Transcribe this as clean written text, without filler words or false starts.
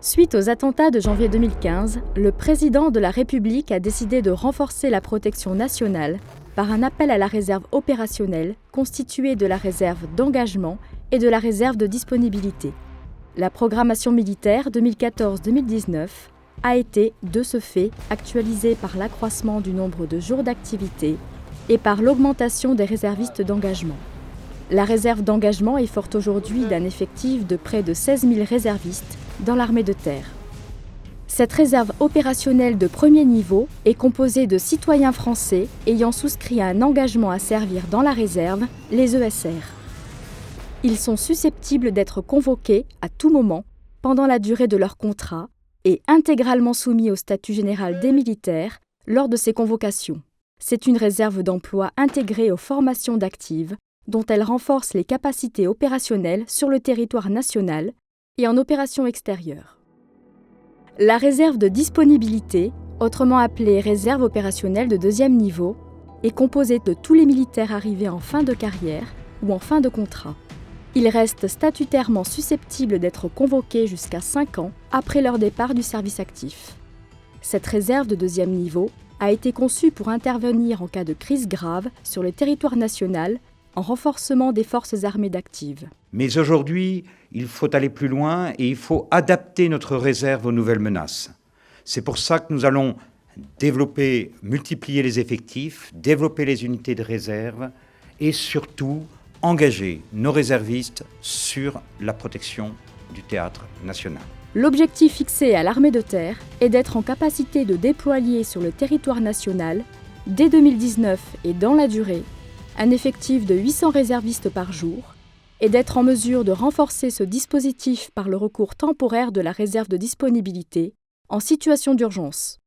Suite aux attentats de janvier 2015, le président de la République a décidé de renforcer la protection nationale par un appel à la réserve opérationnelle constituée de la réserve d'engagement et de la réserve de disponibilité. La programmation militaire 2014-2019 a été, de ce fait, actualisée par l'accroissement du nombre de jours d'activité et par l'augmentation des réservistes d'engagement. La réserve d'engagement est forte aujourd'hui d'un effectif de près de 16 000 réservistes dans l'armée de terre. Cette réserve opérationnelle de premier niveau est composée de citoyens français ayant souscrit un engagement à servir dans la réserve, les ESR. Ils sont susceptibles d'être convoqués à tout moment pendant la durée de leur contrat et intégralement soumis au statut général des militaires lors de ces convocations. C'est une réserve d'emploi intégrée aux formations d'actives dont elle renforce les capacités opérationnelles sur le territoire national et en opération extérieure. La réserve de disponibilité, autrement appelée réserve opérationnelle de deuxième niveau, est composée de tous les militaires arrivés en fin de carrière ou en fin de contrat. Ils restent statutairement susceptibles d'être convoqués jusqu'à 5 ans après leur départ du service actif. Cette réserve de deuxième niveau a été conçue pour intervenir en cas de crise grave sur le territoire national en renforcement des forces armées d'actives. Mais aujourd'hui, il faut aller plus loin et il faut adapter notre réserve aux nouvelles menaces. C'est pour ça que nous allons développer, multiplier les effectifs, développer les unités de réserve et surtout engager nos réservistes sur la protection du théâtre national. L'objectif fixé à l'armée de terre est d'être en capacité de déployer sur le territoire national, dès 2019 et dans la durée, un effectif de 800 réservistes par jour et d'être en mesure de renforcer ce dispositif par le recours temporaire de la réserve de disponibilité en situation d'urgence.